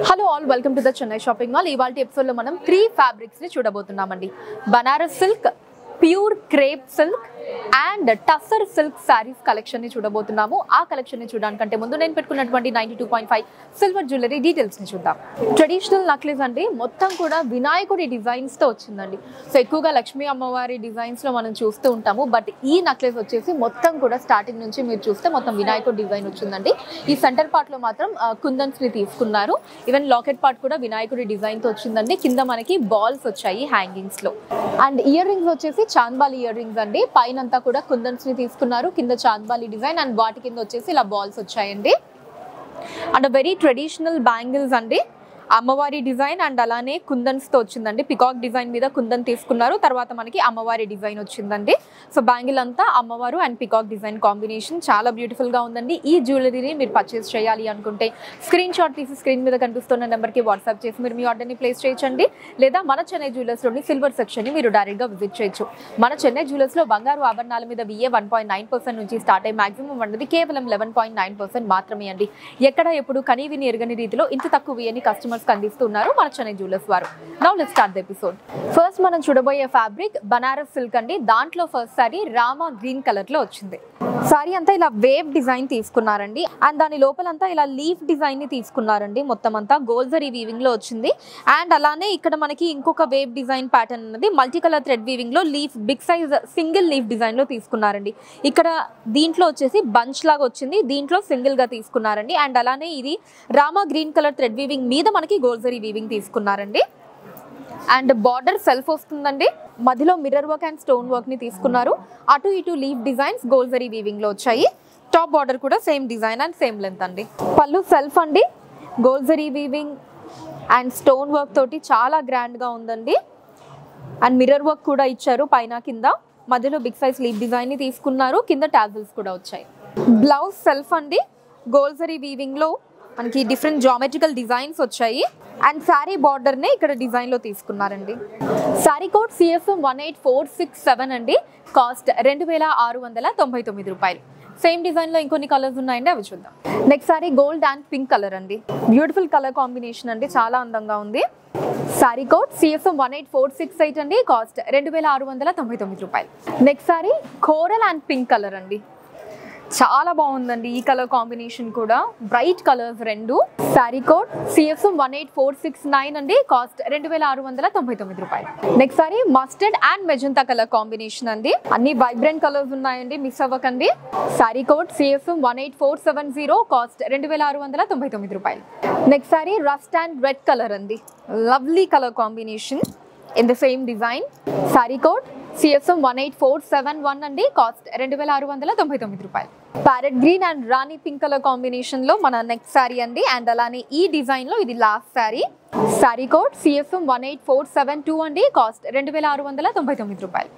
Hello all welcome to the Chennai shopping mall. ఇవాల్టి ఎపిసోడ్లో మనం 3 ఫ్యాబ్రిక్స్ని చూడబోతున్నామండి. Banaras silk, pure crepe silk and tussar silk sarees కలెక్షన్ని చూడబోతున్నాము. ఆ కలెక్షన్ని చూడడానికంటే ముందు నేను పెట్టుకున్నటువంటి 92.5 సిల్వర్ జ్యువెలరీ డీటెయిల్స్ని చూద్దాం. ట్రెడిషనల్ నక్లెస్ అండి, మొత్తం కూడా వినాయకుడి డిజైన్స్తో వచ్చిందండి. సో ఎక్కువగా లక్ష్మీ అమ్మవారి డిజైన్స్లో మనం చూస్తూ ఉంటాము. బట్ ఈ నక్లెస్ వచ్చేసి మొత్తం కూడా స్టార్టింగ్ నుంచి మీరు చూస్తే మొత్తం వినాయకుడి డిజైన్ వచ్చిందండి. ఈ సెంటర్ పార్ట్లో మాత్రం కుందన్స్ని తీసుకున్నారు. ఈవెన్ లాకెట్ పార్ట్ కూడా వినాయకుడి డిజైన్తో వచ్చిందండి. కింద మనకి బాల్స్ వచ్చాయి హ్యాంగింగ్స్లో. అండ్ ఇయర్ రింగ్స్ వచ్చేసి చాంద్బాలి ఇయర్ రింగ్స్ అండి. పైన అంతా కూడా కుందన్స్ ని తీసుకున్నారు. కింద చాంద్బాలి డిజైన్ అండ్ వాటి కింద వచ్చేసి ఇలా బాల్స్ వచ్చాయండి. అండ్ వెరీ ట్రెడిషనల్ బ్యాంగిల్స్ అండి. అమ్మవారి డిజైన్ అండ్ అలానే కుందన్స్ తో వచ్చిందండి. పికాక్ డిజైన్ మీద కుందన్ తీసుకున్నారు. తర్వాత మనకి అమ్మవారి డిజైన్ వచ్చిందండి. సో బ్యాంగిల్ అంతా అమ్మవారు అండ్ పికాక్ డిజైన్ కాంబినేషన్ చాలా బ్యూటిఫుల్ గా ఉందండి. ఈ జ్యువెలరీని మీరు పర్చేస్ చేయాలి అనుకుంటే స్క్రీన్ షాట్ తీసి స్క్రీన్ మీద కనిపిస్తున్న నెంబర్కి వాట్సాప్ చేసి మీరు మీ ఆర్డర్ని ప్లేస్ చేయొచ్చండి. లేదా మన చెన్నై జ్యువెలర్స్లోని సిల్వర్ సెక్షన్ని మీరు డైరెక్ట్గా విజిట్ చేయొచ్చు. మన చెన్నై జ్యువెలర్స్లో బంగారు ఆభరణాల మీద VA 1.9% నుంచి స్టార్ట్ అయ్యి మాక్సిమం ఉన్నది కేవలం 11.9% మాత్రమే అండి. ఎక్కడ ఎప్పుడు కనీవిని ఎరగని రీతిలో ఇంత తక్కువ VAని కస్టమర్స్ అందిస్తున్నారు మన చెన్నై జ్యువెలర్స్ వారు. Now let's start the episode. First మనం చూడబోయే ఫ్యాబ్రిక్ బనారస్ సిల్క్ అండి. దాంట్లో first sorry Rama green colour లో వచ్చింది. సారీ అంతా ఇలా వేవ్ డిజైన్ తీసుకున్నారండి. అండ్ దాని లోపలంతా ఇలా లీఫ్ డిజైన్ ని తీసుకున్నారండి. మొత్తం అంతా గోల్జరీ వీవింగ్ లో వచ్చింది. అండ్ అలానే ఇక్కడ మనకి ఇంకొక వేవ్ డిజైన్ ప్యాటర్న్ ఉన్నది. మల్టీ కలర్ థ్రెడ్ వీవింగ్ లో leaf big size single leaf design లో తీసుకున్నారండి. ఇక్కడ దీంట్లో వచ్చేసి బంచ్ లాగా వచ్చింది, దీంట్లో సింగిల్ గా తీసుకున్నారండి. అండ్ అలానే ఇది Rama green colour thread weaving మీద మనకి గోల్జరీ వీవింగ్ తీసుకున్నారండి. అండ్ బార్డర్ సెల్ఫ్ వస్తుందండి. మధ్యలో mirror work and stone work ని తీసుకున్నారు. అటు ఇటు లీఫ్ డిజైన్స్ గోల్జరీ వీవింగ్ లో వచ్చాయి. టాప్ బార్డర్ కూడా same design and same length అండి. పళ్ళు సెల్ఫ్ అండి, గోల్జరీ వీవింగ్ అండ్ స్టోన్ వర్క్ తోటి చాలా గ్రాండ్ గా ఉందండి. అండ్ మిర్రర్ వర్క్ కూడా ఇచ్చారు పైన కింద. మధ్యలో బిగ్ సైజ్ లీఫ్ డిజైన్ ని తీసుకున్నారు. కింద టాజిల్స్ కూడా వచ్చాయి. బ్లౌజ్ సెల్ఫ్ అండి, గోల్జరీ వీవింగ్ లో మనకి డిఫరెంట్ జామెట్రికల్ డిజైన్స్ వచ్చాయి. అండ్ శారీ బార్డర్ నే ఇక్కడ డిజైన్ లో తీసుకున్నారండి. శారీ కోడ్ CFM 18467 అండి. కాస్ట్ 2699 రూపాయలు. సేమ్ డిజైన్ లో ఇంకొన్ని కలర్స్ ఉన్నాయండి, అవి చూద్దాం. Next sorry gold and pink colour అండి. బ్యూటిఫుల్ కలర్ కాంబినేషన్ అండి, చాలా అందంగా ఉంది. సారీ కోడ్ CFM 18468 అండి. కాస్ట్ 2699 రూపాయలు. Next sorry coral and pink colour అండి. చాలా బాగుందండి ఈ కలర్ కాంబినేషన్ కూడా. బ్రైట్ కలర్స్ రెండు. శారీ కోడ్ CFM 18469 అండి. కాస్ట్ 2699 రూపాయలు. Next sorry mustard and magenta colour combination అండి. అన్ని వైబ్రెంట్ కలర్స్ ఉన్నాయండి, మిస్ అవ్వకండి. Sari code CFM 18470. కాస్ట్ 2699 రూపాయలు. Next saree rust and red colour అండి. Lovely colour combination in the same design. Saree code CFM 18471 అండి. Cost 2699 రూపాయలు. Parrot green and rani pink colour combination లో మన నెక్స్ట్ శారీ అండి. అండ్ అలానే ఈ డిజైన్ లో ఇది last sari. Sari code CFM 18472 అండి. కాస్ట్ 2699 రూపాయలు.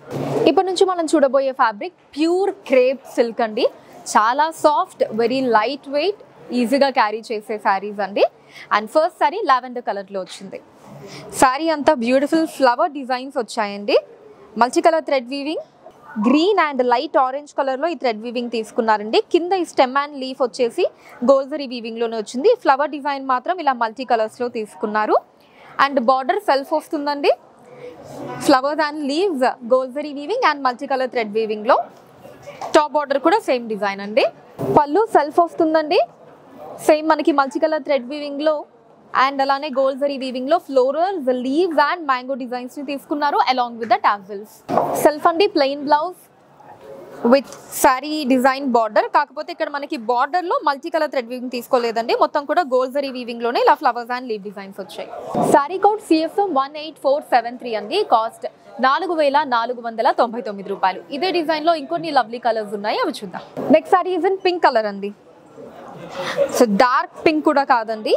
ఇప్పటి నుంచి మనం చూడబోయే ఫ్యాబ్రిక్ ప్యూర్ క్రేప్ సిల్క్ అండి. చాలా సాఫ్ట్, వెరీ లైట్ వెయిట్, ఈజీగా క్యారీ చేసే శారీస్ అండి. And first sari lavender colour లో వచ్చింది. శారీ అంతా బ్యూటిఫుల్ ఫ్లవర్ డిజైన్స్ వచ్చాయండి. Multi colour thread weaving, green and light orange కలర్లో ఈ థ్రెడ్ వీవింగ్ తీసుకున్నారండి. కింద ఈ స్టెమ్ అండ్ లీఫ్ వచ్చేసి గోల్జరీ వీవింగ్లోనే వచ్చింది. ఫ్లవర్ డిజైన్ మాత్రం ఇలా మల్టీ కలర్స్లో తీసుకున్నారు. అండ్ బార్డర్ సెల్ఫ్ వస్తుందండి. ఫ్లవర్స్ అండ్ లీవ్స్ గోల్జరీ weaving and multi colour thread వీవింగ్లో. టాప్ బార్డర్ కూడా సేమ్ డిజైన్ అండి. పళ్ళు సెల్ఫ్ వస్తుందండి. సేమ్ మనకి multi colour thread weaving and అలానే గోల్జరీ వీవింగ్ లో florals, leaves and mango designs ని తీసుకున్నారు along with the tassels. Self అండి plain blouse with saree design border. కాకపోతే ఇక్కడ మనకి బార్డర్ లో మల్టీ కలర్ థ్రెడ్ వీవింగ్ తీసుకోలేదండి. మొత్తం కూడా గోల్జరీ వీవింగ్ లోనే ఇలా ఫ్లవర్స్ అండ్ లీవ్ డిజైన్స్ వచ్చాయి. సారీ కోడ్ CFM 18473 అండి. కాస్ట్ 4499 రూపాయలు. ఇదే డిజైన్ లో ఇంకొన్ని లవ్లీ కలర్స్ ఉన్నాయి, అవి చూద్దాం. Next sorry is in pink colour అండి. సో డార్క్ పింక్ కూడా కాదండి,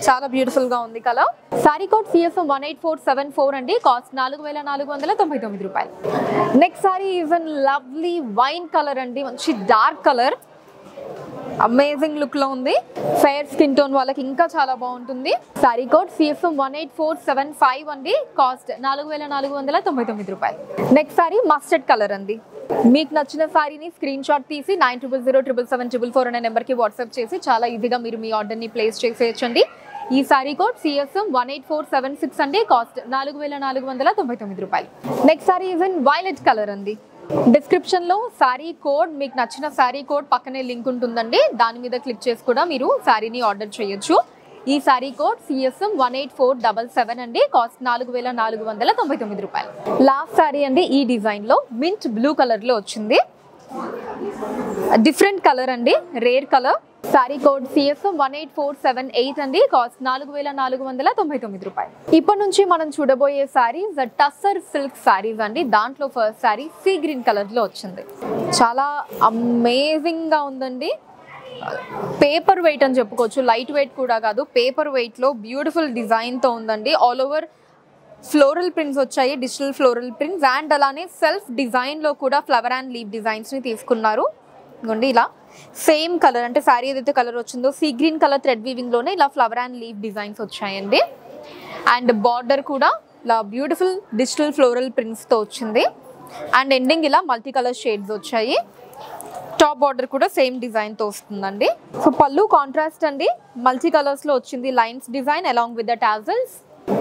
చాలా బ్యూటిఫుల్ గా ఉంది కలర్. సారీ కోడ్ CFM 18474 అండి. కాస్ట్ 4499 రూపాయలు. Next sorry is in lovely wine colour అండి. మంచి డార్క్ కలర్, అమేజింగ్ లుక్ లో ఉంది. ఫెయిర్ స్కిన్ టోన్ వాళ్ళకి ఇంకా చాలా బాగుంటుంది. సారీ కోడ్ CFM 18475 అండి. కాస్ట్ 4499 రూపాయలు. నెక్స్ట్ సారీ మస్టర్డ్ కలర్ అండి. మీకు నచ్చిన సారీని స్క్రీన్ షాట్ తీసి 9000777744 అనే నెంబర్కి వాట్సాప్ చేసి చాలా ఈజీగా మీరు మీ ఆర్డర్ని ప్లేస్ చేసేయచ్చండి. ఈ సారీ కోడ్ CSM 18476 అండి, కాస్ట్ 4499 రూపాయలు. Next sorry is in violet colour అండి. డిస్క్రిప్షన్ లో సారీ కోడ్, మీకు నచ్చిన సారీ కోడ్ పక్కనే లింక్ ఉంటుందండి, దాని మీద క్లిక్ చేసి కూడా మీరు సారీని ఆర్డర్ చేయొచ్చు. ఈ సారీ కోడ్ CSM 18477 అండి, కాస్ట్ 4499 రూపాయలు. లాస్ట్ సారీ అండి, ఈ డిజైన్ లో మింట్ బ్లూ కలర్ లో వచ్చింది. డిఫరెంట్ కలర్ అండి, rare colour. Sorry code CSM 18478 అండి, కాస్ట్ 4499 రూపాయలు. ఇప్పటి నుంచి మనం చూడబోయే సారీస్ టస్సర్ సిల్క్ సారీస్ అండి. దాంట్లో first sorry sea green colour లో వచ్చింది. చాలా అమేజింగ్ గా ఉందండి. పేపర్ వెయిట్ అని చెప్పుకోవచ్చు, లైట్ వెయిట్ కూడా కాదు, పేపర్ వెయిట్ లో బ్యూటిఫుల్ డిజైన్ తో ఉందండి. ఆల్ ఓవర్ ఫ్లోరల్ ప్రింట్స్ వచ్చాయి, డిజిటల్ ఫ్లోరల్ ప్రింట్స్, అండ్ అలానే సెల్ఫ్ డిజైన్ లో కూడా ఫ్లవర్ అండ్ లీవ్ డిజైన్స్ ని తీసుకున్నారు. ఇదిగోండి ఇలా సేమ్ కలర్, అంటే శారీ ఏదైతే కలర్ వచ్చిందో sea green colour thread weaving లోనే ఇలా ఫ్లవర్ అండ్ లీవ్ డిజైన్స్ వచ్చాయండి. అండ్ బార్డర్ కూడా ఇలా బ్యూటిఫుల్ డిజిటల్ ఫ్లోరల్ ప్రింట్స్ తో వచ్చింది. అండ్ ఎండింగ్ ఇలా మల్టీ కలర్ షేడ్స్ వచ్చాయి. టాప్ బార్డర్ కూడా సేమ్ డిజైన్ తో వస్తుందండి. సో పళ్ళు కాంట్రాస్ట్ అండి, మల్టీ కలర్స్ లో వచ్చింది, lines design along with the tassels.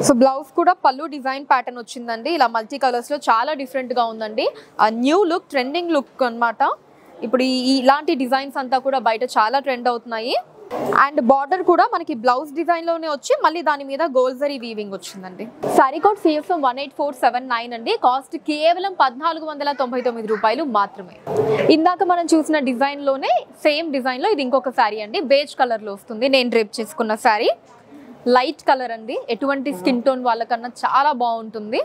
So blouse కూడా పళ్ళు డిజైన్ ప్యాటర్న్ వచ్చిందండి, ఇలా మల్టీ కలర్స్ లో చాలా డిఫరెంట్ గా ఉందండి. న్యూ లుక్, ట్రెండింగ్ లుక్ అన్నమాట. ఇప్పుడు ఇలాంటి డిజైన్స్ అంతా కూడా బయట చాలా ట్రెండ్ అవుతున్నాయి. అండ్ బార్డర్ కూడా మనకి బ్లౌజ్ డిజైన్ లోనే వచ్చి మళ్ళీ దాని మీద గోల్జరీ వీవింగ్ వచ్చిందండి. సారీ కోడ్ CSM 18479 అండి, కాస్ట్ కేవలం 1499 రూపాయలు మాత్రమే. ఇందాక మనం చూసిన డిజైన్ లోనే సేమ్ డిజైన్ లో ఇది ఇంకొక సారీ అండి, బేజ్ కలర్ లో వస్తుంది. నేను డ్రేప్ చేసుకున్న సారీ లైట్ కలర్ అండి, ఎటువంటి స్కిన్ టోన్ వాళ్ళకన్నా చాలా బాగుంటుంది.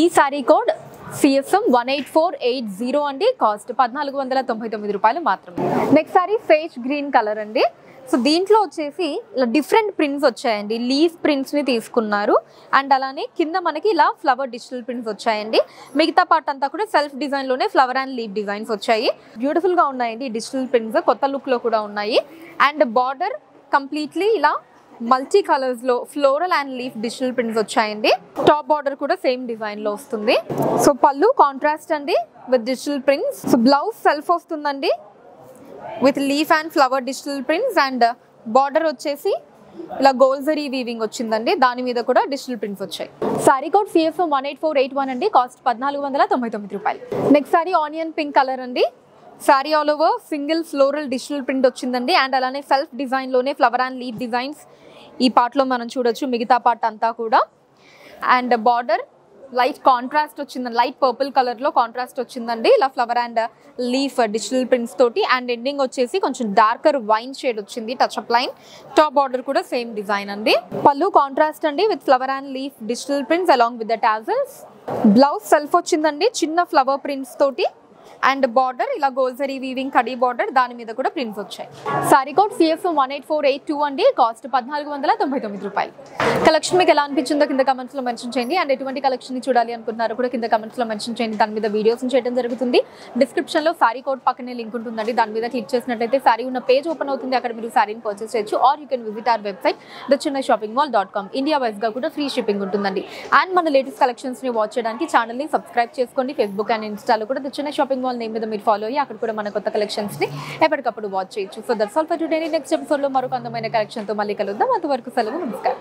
ఈ సారీ కోడ్ CSM 18480 అండి, కాస్ట్ 1499 రూపాయలు మాత్రమే. Next sari sage green colour అండి. సో దీంట్లో వచ్చేసి ఇలా డిఫరెంట్ ప్రింట్స్ వచ్చాయండి, లీఫ్ ప్రింట్స్ ని తీసుకున్నారు. అండ్ అలానే కింద మనకి ఇలా ఫ్లవర్ డిజిటల్ ప్రింట్స్ వచ్చాయండి. మిగతా పార్ట్ అంతా కూడా సెల్ఫ్ డిజైన్ లోనే ఫ్లవర్ అండ్ లీఫ్ డిజైన్స్ వచ్చాయి. బ్యూటిఫుల్ గా ఉన్నాయండి డిజిటల్ ప్రింట్స్, కొత్త లుక్ లో కూడా ఉన్నాయి. అండ్ బార్డర్ కంప్లీట్లీ ఇలా మల్టీ కలర్స్ లో floral and leaf digital prints వచ్చాయండి. టాప్ బార్డర్ కూడా సేమ్ డిజైన్ లో వస్తుంది. సో పళ్ళు కాంట్రాస్ట్ అండి with digital prints. So blouse self వస్తుందండి with leaf and flower digital prints. And border వచ్చేసి ఇలా గోల్జరీ వీవింగ్ వచ్చిందండి, దాని మీద కూడా డిజిటల్ ప్రింట్స్ వచ్చాయి. సారీ కోడ్ CSM 18481 అండి, కాస్ట్ 1499 రూపాయలు. Next saree onion pink colour అండి. Saree all over single floral digital print వచ్చిందండి. అండ్ అలానే సెల్ఫ్ డిజైన్ లోనే ఫ్లవర్ అండ్ లీఫ్ డిజైన్స్ ఈ పార్ట్ లో మనం చూడొచ్చు, మిగతా పార్ట్ అంతా కూడా. అండ్ బార్డర్ లైట్ కాంట్రాస్ట్ వచ్చిందండి, లైట్ పర్పుల్ కలర్ లో కాంట్రాస్ట్ వచ్చిందండి, ఇలా flower and leaf digital prints తోటి. అండ్ ఎండింగ్ వచ్చేసి కొంచెం డార్కర్ వైన్ షేడ్ వచ్చింది, touch up line. Top border కూడా సేమ్ డిజైన్ అండి. పళ్ళు కాంట్రాస్ట్ అండి with flower and leaf digital prints along with the tassels. Blouse self వచ్చిందండి చిన్న ఫ్లవర్ ప్రింట్స్ తోటి. అండ్ బార్డర్ ఇలా గోల్జరీ వీవింగ్ కడీ బార్డర్, దాని మీద కూడా ప్రింట్స్ వచ్చాయి. సారీ కోడ్ CSM 18482 అండి, కాస్ట్ 1499 రూపాయలు. కలెక్షన్ మీకు ఎలా అనిపించిందో కింద కమెంట్స్ లో మెన్షన్ చేయండి. అండ్ ఎటువంటి కలెక్షన్ ని చూడాలి అనుకుంటున్నారో కూడా కింద కమెంట్స్ లో మెన్షన్ చేయండి, దాని మీద వీడియోస్ చేయడం జరుగుతుంది. డిస్క్రిప్షన్ లో సారీ కోడ్ పక్కనే లింక్ ఉంటుందండి, దాని మీద క్లిక్ చేసినట్లయితే సారీ ఉన్న పేజ్ ఓపెన్ అవుతుంది, అక్కడ మీరు సారీని పర్చేస్ చేయొచ్చు. Or you can visit our website thechennai-shoppingmall.com. India wise గా కూడా ఫ్రీ షిప్పింగ్ ఉంటుందండి. అండ్ మన లేటెస్ట్ కలెక్షన్స్ ని వాచ్ చేయడానికి ఛానల్ ని సబ్స్క్రైబ్ చేసుకోండి. ఫేస్బుక్ అండ్ ఇన్స్టాలో కూడా Chennai Shopping Mall నేమ్ మీద మీరు ఫాలో అయ్యి అక్కడ కూడా మన కొత్త కలెక్షన్స్ ని ఎప్పటికప్పుడు వాచ్ చేయొచ్చు. So that's all for today. Next episode లో మరొక అందమైన కలెక్షన్ తో మళ్ళీ కలుద్దాం. అంతవరకు సెలవు, నమస్కారం.